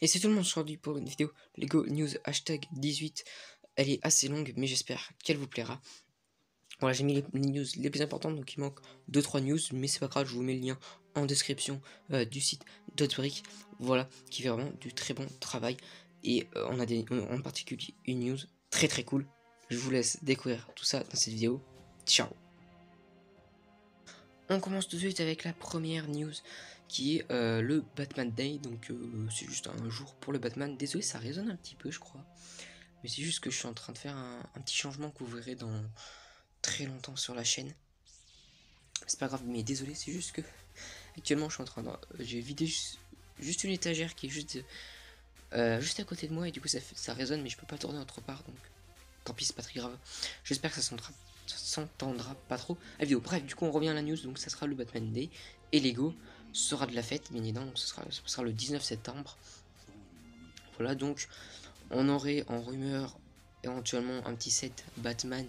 Et c'est tout le monde aujourd'hui pour une vidéo Lego News hashtag 18. Elle est assez longue, mais j'espère qu'elle vous plaira. Voilà, j'ai mis les news les plus importantes, donc il manque 2-3 news, mais c'est pas grave, je vous mets le lien en description du site Dotbrick, voilà, qui fait vraiment du très bon travail. Et on a en particulier une news très très cool. Je vous laisse découvrir tout ça dans cette vidéo. Ciao. On commence tout de suite avec la première news qui est le Batman Day, donc c'est juste un jour pour le Batman. Désolé, ça résonne un petit peu, je crois, mais c'est juste que je suis en train de faire un petit changement que vous verrez dans très longtemps sur la chaîne. C'est pas grave, mais désolé, c'est juste que actuellement je suis en train de... j'ai vidé juste une étagère qui est juste à côté de moi et du coup ça résonne, mais je peux pas tourner autre part, donc tant pis, c'est pas très grave. J'espère que ça s'entendra pas trop à la vidéo. Bref, du coup on revient à la news, donc ça sera le Batman Day et Lego sera de la fête, bien évidemment, donc ce sera le 19 septembre. Voilà, donc on aurait en rumeur éventuellement un petit set Batman,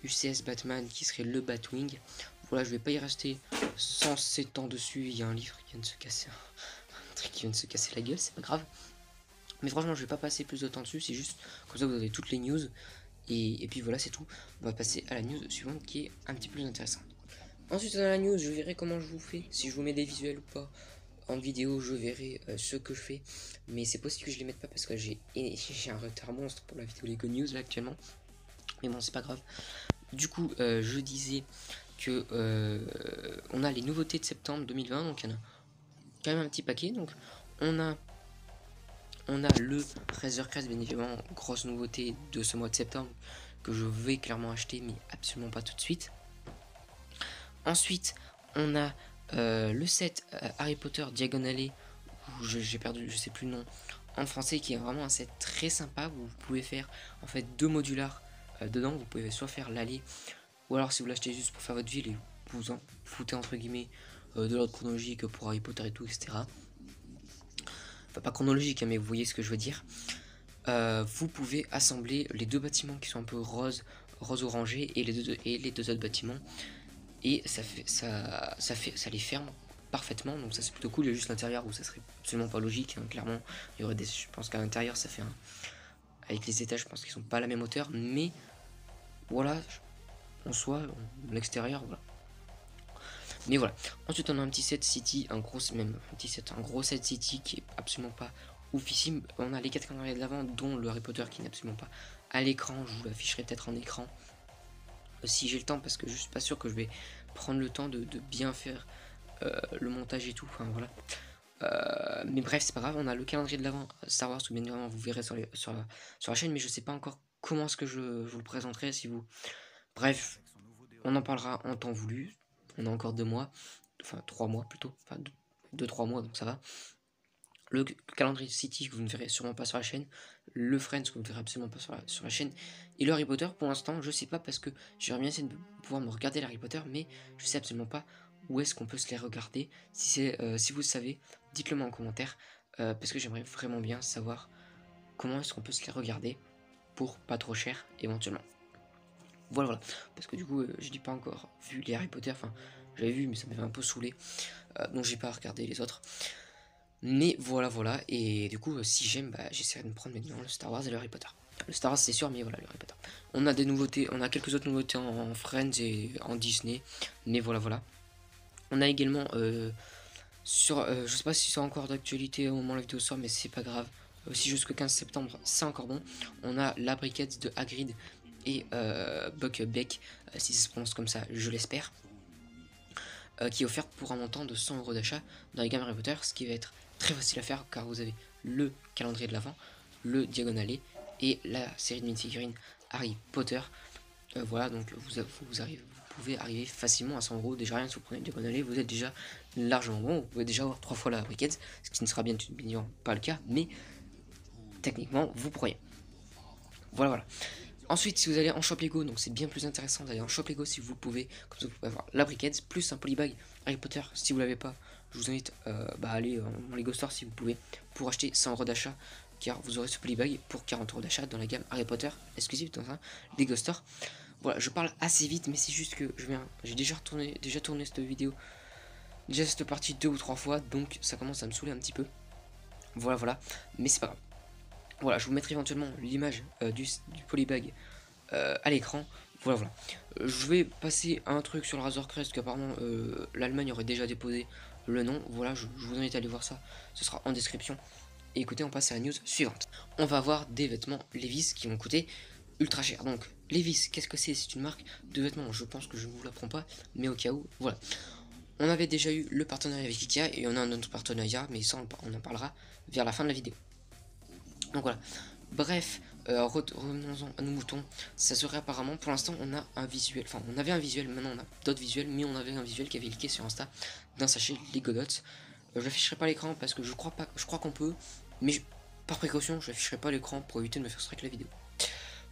UCS Batman qui serait le Batwing. Voilà, je vais pas y rester 107 ans dessus. Il y a un livre qui vient de se casser, un truc qui vient de se casser la gueule, c'est pas grave. Mais franchement, je vais pas passer plus de temps dessus, c'est juste comme ça vous avez toutes les news. Et puis voilà, c'est tout. On va passer à la news suivante qui est un petit peu plus intéressante. Ensuite, dans la news, je verrai comment je vous fais, si je vous mets des visuels ou pas. En vidéo, je verrai ce que je fais. Mais c'est possible que je les mette pas parce que j'ai un retard monstre pour la vidéo Lego News là actuellement. Mais bon, c'est pas grave. Du coup, je disais que on a les nouveautés de septembre 2020. Donc, il y en a quand même un petit paquet. Donc, on a le Razorcrest, bien évidemment, grosse nouveauté de ce mois de septembre que je vais clairement acheter, mais absolument pas tout de suite. Ensuite, on a le set Harry Potter Diagon Alley, où j'ai perdu, je sais plus le nom, en français, qui est vraiment un set très sympa où vous pouvez faire en fait 2 modulars dedans. Vous pouvez soit faire l'allée, ou alors si vous l'achetez juste pour faire votre ville et vous en foutez entre guillemets de l'ordre chronologique pour Harry Potter et tout, etc. Enfin, pas chronologique, hein, mais vous voyez ce que je veux dire. Vous pouvez assembler les deux bâtiments qui sont un peu rose orangé et les deux autres bâtiments, et ça les ferme parfaitement, donc ça c'est plutôt cool. Il y a juste l'intérieur où ça serait absolument pas logique, hein, clairement il y aurait je pense qu'à l'intérieur ça fait avec les étages, je pense qu'ils sont pas à la même hauteur, mais voilà, en soi l'extérieur, voilà. Mais voilà, ensuite on a un petit set City, un gros set City qui est absolument pas oufissime. On a les 4 calendriers de l'avant, dont le Harry Potter qui n'est absolument pas à l'écran. Je vous l'afficherai peut-être en écran si j'ai le temps, parce que je suis pas sûr que je vais prendre le temps de bien faire le montage et tout, enfin voilà. Mais bref, c'est pas grave. On a le calendrier de l'avant Star Wars, que bien évidemment vous verrez sur la chaîne, mais je sais pas encore comment est-ce que je vous le présenterai. Si vous... Bref, on en parlera en temps voulu. On a encore 2 mois, enfin 3 mois plutôt, enfin 2-3 mois, donc ça va. Le calendrier City que vous ne verrez sûrement pas sur la chaîne, le Friends que vous ne verrez absolument pas sur la chaîne, et le Harry Potter pour l'instant je sais pas, parce que j'aimerais bien essayer de pouvoir me regarder Harry Potter, mais je sais absolument pas où est-ce qu'on peut se les regarder. Si vous le savez, dites-le moi en commentaire, parce que j'aimerais vraiment bien savoir comment est-ce qu'on peut se les regarder pour pas trop cher éventuellement. Voilà, parce que du coup je n'ai pas encore vu les Harry Potter, enfin j'avais vu mais ça m'avait un peu saoulé, donc j'ai pas regardé les autres. Mais voilà, et du coup si j'aime, bah, j'essaierai de me prendre maintenant le Star Wars et le Harry Potter. Le Star Wars c'est sûr, mais voilà, le Harry Potter. On a des nouveautés, on a quelques autres nouveautés en Friends et en Disney, mais voilà. On a également je sais pas si c'est encore d'actualité au moment où la vidéo sort, mais c'est pas grave. Aussi jusqu'au 15 septembre, c'est encore bon. On a la briquette de Hagrid et Buckbeak, si ça se prononce comme ça, je l'espère, qui est offerte pour un montant de 100 € d'achat dans les gammes Harry Potter, ce qui va être très facile à faire car vous avez le calendrier de l'avant, le Diagon Alley et la série de mini-figurines Harry Potter. Voilà, donc vous pouvez arriver facilement à 100 €. Déjà rien, si vous prenez le Diagon Alley, vous êtes déjà largement bon. Vous pouvez déjà avoir 3 fois la briquette, ce qui ne sera bien évidemment pas le cas, mais techniquement vous pourriez. Voilà. Ensuite, si vous allez en shop Lego, donc c'est bien plus intéressant d'aller en shop Lego si vous pouvez, comme ça vous pouvez avoir la briquette plus un polybag Harry Potter. Si vous l'avez pas, je vous invite à aller en Lego Store si vous pouvez, pour acheter 100 € d'achat, car vous aurez ce polybag pour 40 € d'achat dans la gamme Harry Potter exclusive dans un Lego Store. Voilà, je parle assez vite, mais c'est juste que j'ai déjà tourné cette vidéo, déjà cette partie 2 ou 3 fois, donc ça commence à me saouler un petit peu. Voilà, voilà. Mais c'est pas grave. Voilà, je vous mettrai éventuellement l'image du polybag à l'écran. Voilà, voilà. Je vais passer à un truc sur le Razor Crest qu'apparemment l'Allemagne aurait déjà déposé le nom. Voilà, je vous invite à aller voir ça. Ce sera en description. Et écoutez, on passe à la news suivante. On va avoir des vêtements Levi's qui vont coûter ultra cher. Donc, Levi's, qu'est-ce que c'est? C'est une marque de vêtements. Je pense que je ne vous l'apprends pas, mais au cas où, voilà. On avait déjà eu le partenariat avec Ikea et on a un autre partenariat, mais ça, on en parlera vers la fin de la vidéo. Donc voilà. Bref, revenons-en à nos moutons. Ça serait apparemment, pour l'instant, on a un visuel. Enfin, on avait un visuel, maintenant on a d'autres visuels, mais on avait un visuel qui avait leaké sur Insta d'un sachet Lego Dots. Je l'afficherai pas à l'écran parce que je crois qu'on peut, mais par précaution, je l'afficherai pas à l'écran pour éviter de me faire strike la vidéo.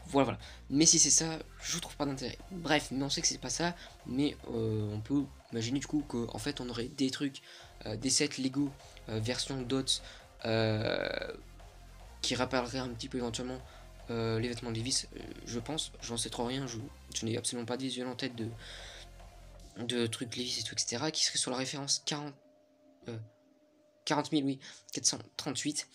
Voilà, voilà. Mais si c'est ça, je trouve pas d'intérêt. Bref, mais on sait que c'est pas ça, mais on peut imaginer du coup qu'en fait on aurait des trucs, des sets Lego version Dots qui rappelleraient un petit peu éventuellement les vêtements Levi's, je pense. J'en sais trop rien, je n'ai absolument pas de visuel en tête de trucs Levi's et tout, etc. qui serait sur la référence 40 000, oui, 438.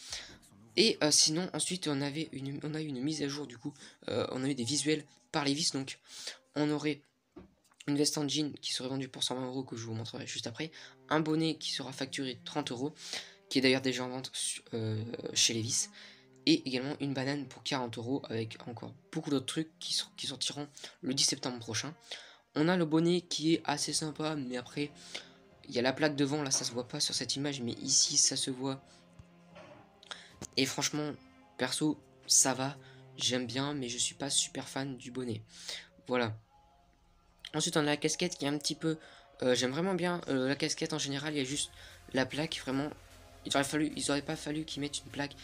Et sinon, ensuite, on a eu une mise à jour, du coup, on a eu des visuels par Levi's, donc on aurait une veste en jean qui serait vendue pour 120 euros, que je vous montrerai juste après, un bonnet qui sera facturé 30 euros, qui est d'ailleurs déjà en vente chez Levi's, et également une banane pour 40 euros, avec encore beaucoup d'autres trucs qui sortiront le 10 septembre prochain. On a le bonnet qui est assez sympa, mais après, il y a la plaque devant, là ça se voit pas sur cette image, mais ici ça se voit. Et franchement, perso, ça va, j'aime bien, mais je suis pas super fan du bonnet. Voilà. Ensuite, on a la casquette qui est un petit peu... j'aime vraiment bien la casquette en général, il y a juste la plaque, vraiment... Ils auraient pas fallu qu'ils mettent une plaque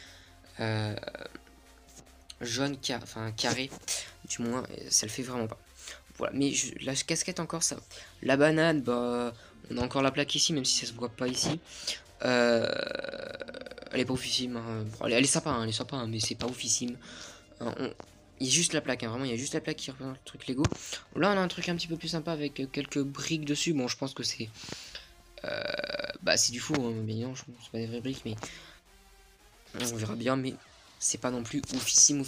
jaune, enfin carrée, du moins, ça le fait vraiment pas. Voilà, mais la casquette encore, ça... La banane, bah... On a encore la plaque ici, même si ça se voit pas ici. Elle est pas oufissime, hein. Bon, elle est sympa, hein, mais c'est pas oufissime. Il y a juste la plaque, hein, vraiment, il y a juste la plaque qui représente le truc Lego. Là, on a un truc un petit peu plus sympa avec quelques briques dessus. Bon, je pense que c'est... bah, c'est du faux, hein, bien évidemment, c'est pas des vraies briques, mais... On verra bien, mais c'est pas non plus oufissime.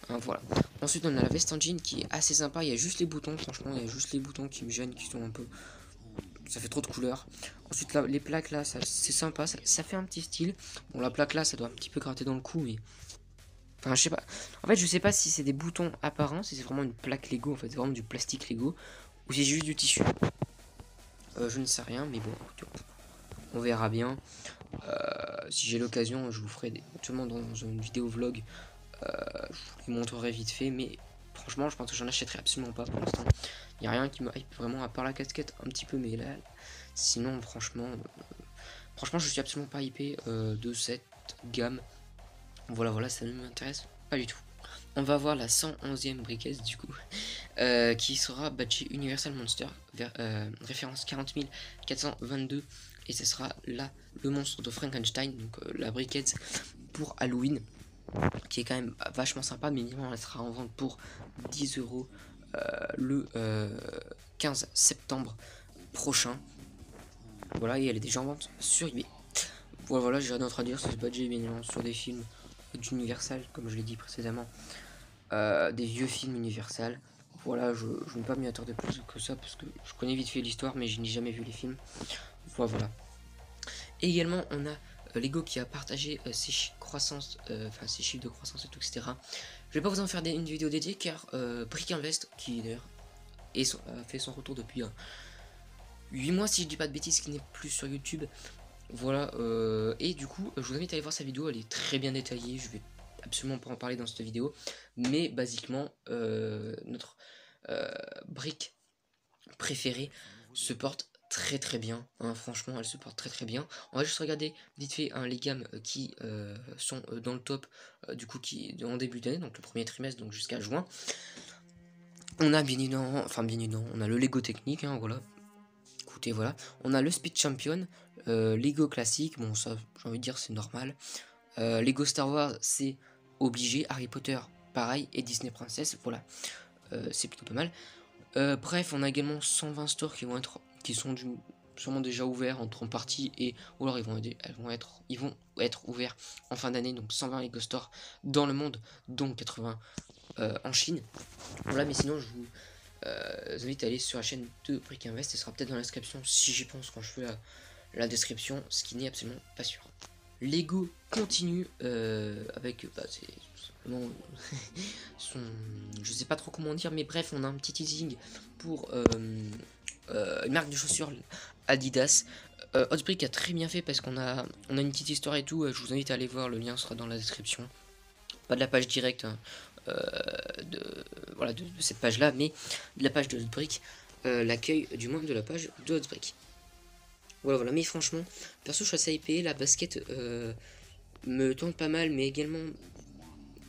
Hein, voilà. Ensuite, on a la veste en jean qui est assez sympa. Il y a juste les boutons, franchement, il y a juste les boutons qui me gênent, qui sont un peu... Ça fait trop de couleurs. Ensuite, là, les plaques là, c'est sympa, ça fait un petit style. Bon, la plaque là, ça doit un petit peu gratter dans le cou, mais... Enfin, je sais pas. En fait, je sais pas si c'est des boutons apparents, si c'est vraiment une plaque Lego, en fait, c'est vraiment du plastique Lego, ou si c'est juste du tissu. Je ne sais rien, mais bon, on verra bien. Si j'ai l'occasion, je vous ferai éventuellement dans une vidéo vlog, je vous les montrerai vite fait, mais franchement, je pense que j'en achèterai absolument pas pour l'instant. Il n'y a rien qui me hype vraiment, à part la casquette un petit peu, mais là, sinon, franchement, je suis absolument pas hypé de cette gamme. Voilà, ça ne m'intéresse pas du tout. On va voir la 111e briquette du coup, qui sera badgée Universal Monster, référence 40 422, et ce sera là le monstre de Frankenstein, donc la briquette pour Halloween, qui est quand même vachement sympa, mais évidemment elle sera en vente pour 10 euros le 15 septembre prochain. Voilà, et elle est déjà en vente sur eBay. Voilà, j'ai rien d'autre à dire, c'est badgé bien évidemment sur des films d'Universal, comme je l'ai dit précédemment. Des vieux films Universal. Voilà, je ne vais pas m'y attarder plus que ça parce que je connais vite fait l'histoire, mais je n'ai jamais vu les films. Voilà. Et également, on a Lego qui a partagé ses croissances, ses chiffres de croissance et tout, etc. Je vais pas vous en faire une vidéo dédiée car Brick Invest, qui d'ailleurs a fait son retour depuis 8 mois, si je dis pas de bêtises, qui n'est plus sur YouTube. Voilà, et du coup, je vous invite à aller voir sa vidéo, elle est très bien détaillée, je vais absolument pas en parler dans cette vidéo, mais basiquement, notre brique préférée se porte très bien, hein, franchement, elle se porte très bien. On va juste regarder vite fait les gammes qui sont dans le top, du coup, qui en début d'année, donc le premier trimestre, donc jusqu'à juin. On a bien évidemment, on a le Lego technique, hein, voilà. Écoutez, voilà, on a le Speed Champion, Lego classique, bon ça j'ai envie de dire c'est normal. Lego Star Wars c'est obligé, Harry Potter pareil, et Disney Princess, voilà, c'est plutôt pas mal. Bref, on a également 120 stores qui sont sûrement déjà ouverts en partie, et ou alors ils vont être ouverts en fin d'année, donc 120 Lego Store dans le monde, dont 80 en Chine. Voilà, mais sinon je vous invite à aller sur la chaîne de Brick Invest, ce sera peut-être dans la description si j'y pense quand je fais la description, ce qui n'est absolument pas sûr. Lego continue avec c'est tout simplement je sais pas trop comment dire, mais bref, on a un petit teasing pour une marque de chaussures Adidas. Hotbrick a très bien fait parce qu'on a une petite histoire et tout. Je vous invite à aller voir, le lien sera dans la description. Pas de la page directe hein, de cette page là, mais de la page de Hotbrick, l'accueil du moins de la page de Hotbrick. Voilà, mais franchement, perso je suis assez hypé, la basket me tente pas mal, mais également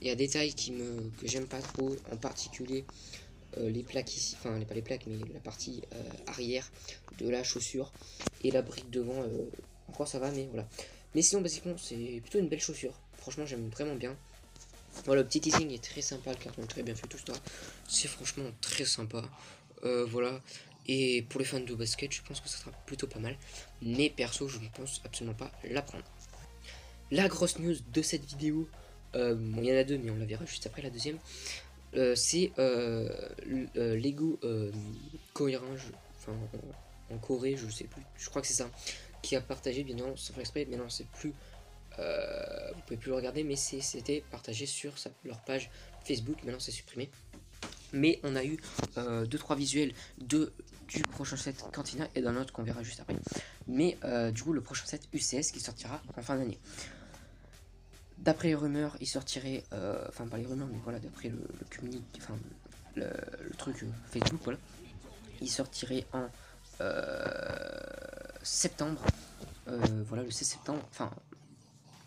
il y a des tailles que j'aime pas trop, en particulier les plaques ici, enfin pas les plaques, mais la partie arrière de la chaussure et la brique devant, encore ça va, mais voilà. Mais sinon, basiquement, c'est plutôt une belle chaussure, franchement j'aime vraiment bien. Voilà, le petit teasing est très sympa, le carton est très bien fait, tout ça, c'est franchement très sympa. Voilà, et pour les fans de basket, je pense que ça sera plutôt pas mal, mais perso, je ne pense absolument pas la prendre. La grosse news de cette vidéo, bon, il y en a deux, mais on la verra juste après la deuxième, c'est Lego cohérent, enfin en Corée, je sais plus, je crois que c'est ça, qui a partagé, bien non, sans faire exprès, mais non, c'est plus, vous pouvez plus le regarder, mais c'était partagé sur leur page Facebook, maintenant c'est supprimé. Mais on a eu 2-3 visuels du prochain set Cantina et d'un autre qu'on verra juste après. Mais du coup, le prochain set UCS qui sortira en fin d'année. D'après les rumeurs, il sortirait, enfin pas les rumeurs, mais voilà, d'après le communiqué, enfin le truc Facebook, voilà, il sortirait en septembre, voilà, le 16 septembre, enfin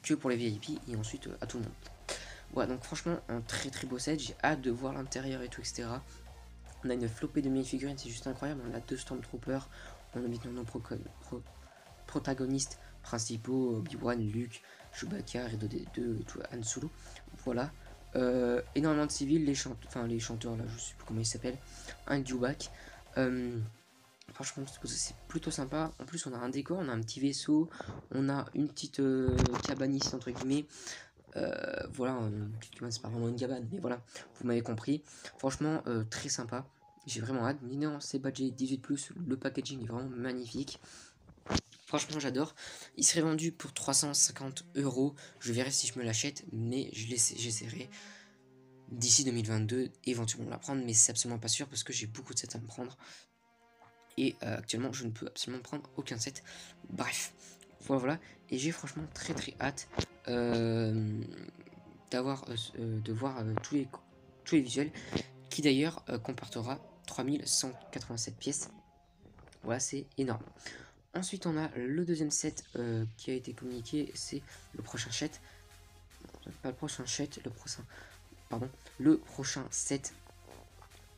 que pour les VIP et ensuite à tout le monde. Voilà, donc franchement, un très très beau set, j'ai hâte de voir l'intérieur et tout, etc. On a une flopée de mini-figurines, c'est juste incroyable, on a 2 Stormtroopers, on a maintenant nos protagonistes principaux, Obi-Wan, Luke, Chewbacca, R2D2 et tout, Han Solo. Voilà. Énormément de civils, les chanteurs là, je sais plus comment ils s'appellent, un Dewback. Franchement, c'est plutôt sympa. En plus, on a un décor, on a un petit vaisseau, on a une petite cabane ici, entre guillemets. Voilà, c'est pas vraiment une cabane, mais voilà, vous m'avez compris. Franchement, très sympa. J'ai vraiment hâte. Non, c'est badgé 18+, le packaging est vraiment magnifique. Franchement, j'adore. Il serait vendu pour 350 €. Je verrai si je me l'achète, mais j'essaierai d'ici 2022 éventuellement la prendre, mais c'est absolument pas sûr parce que j'ai beaucoup de sets à me prendre. Et actuellement, je ne peux absolument prendre aucun set. Bref, voilà. Et j'ai franchement très très hâte de voir tous les visuels, qui d'ailleurs comportera 3187 pièces. Voilà, c'est énorme. Ensuite, on a le deuxième set qui a été communiqué, c'est le prochain set. Pas le prochain set, le prochain set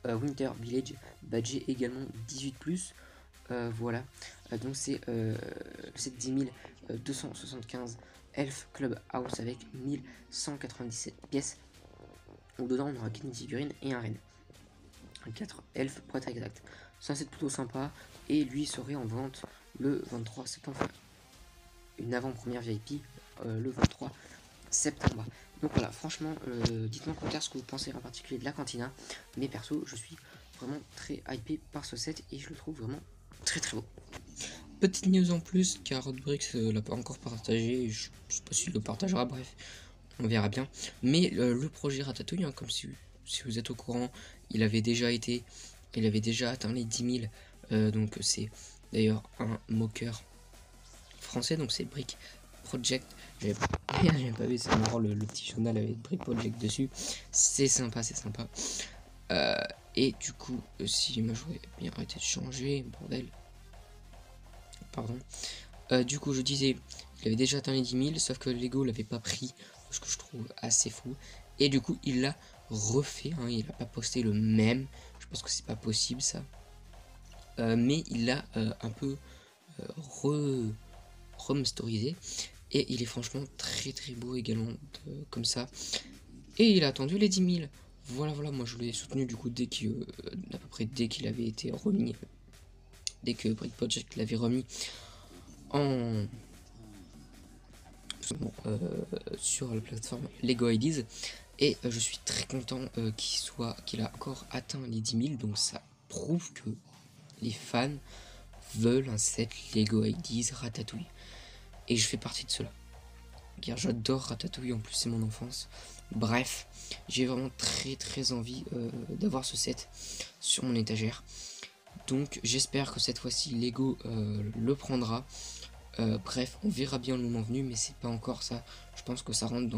Winter Village, badgé également 18+. Voilà, donc c'est le set 10 275 Elf Club House avec 1197 pièces. Où dedans, on aura qu'une figurine et un reine. 4 elfes pour être exact. C'est un set plutôt sympa et lui serait en vente le 23 septembre. Une avant-première VIP le 23 septembre. Donc voilà, franchement, dites-moi en commentaire ce que vous pensez en particulier de la Cantina. Mais perso, je suis vraiment très hypé par ce set et je le trouve vraiment très très beau. Petite news en plus, car Hotbricks l'a pas encore partagé, je sais pas s'il le partagera, bref, on verra bien. Mais le projet Ratatouille, hein, comme si vous êtes au courant, il avait déjà atteint les 10 000, donc c'est d'ailleurs un moqueur français, donc c'est Brick Project. J'avais pas vu, c'est marrant le petit journal avec Brick Project dessus, c'est sympa, et du coup, si moi j'aurais bien arrêté de changer, bordel. Pardon. Du coup, je disais, il avait déjà atteint les 10 000, sauf que Lego l'avait pas pris, ce que je trouve assez fou. Et du coup, il l'a refait, hein, il a pas posté le même, je pense que c'est pas possible ça. Mais il l'a un peu remasterisé, et il est franchement très très beau également, comme ça. Et il a attendu les 10 000. Voilà, moi je l'ai soutenu du coup à peu près dès qu'il avait été remis dès que Brick Project l'avait remis en sur la plateforme Lego Ideas. Et je suis très content qu'il a encore atteint les 10 000, donc ça prouve que les fans veulent un set Lego Ideas Ratatouille. Et je fais partie de cela. Car j'adore Ratatouille, en plus c'est mon enfance. Bref, j'ai vraiment très envie d'avoir ce set sur mon étagère. Donc j'espère que cette fois-ci Lego le prendra. Bref, on verra bien le moment venu, mais c'est pas encore ça. Je pense que ça rentre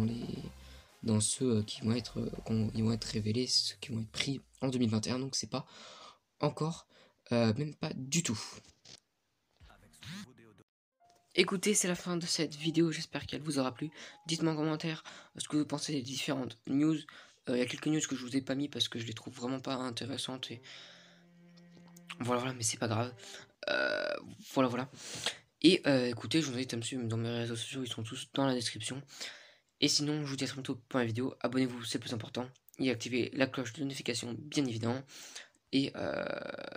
dans ceux qui vont être révélés, ceux qui vont être pris en 2021. Donc c'est pas encore, même pas du tout. Écoutez, c'est la fin de cette vidéo, j'espère qu'elle vous aura plu. Dites-moi en commentaire ce que vous pensez des différentes news. Il y a quelques news que je vous ai pas mis parce que je les trouve vraiment pas intéressantes. Et voilà, mais c'est pas grave. Voilà. Et écoutez, je vous invite à me suivre dans mes réseaux sociaux, ils sont tous dans la description. Et sinon, je vous dis à très bientôt pour la vidéo. Abonnez-vous, c'est le plus important. Et activez la cloche de notification, bien évidemment. Et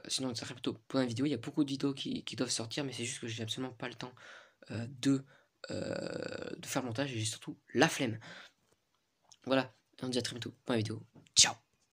sinon, très bientôt pour la vidéo. Il y a beaucoup de vidéos qui doivent sortir, mais c'est juste que j'ai absolument pas le temps de faire le montage et j'ai surtout la flemme. Voilà, on se dit à très bientôt pour la vidéo. Ciao.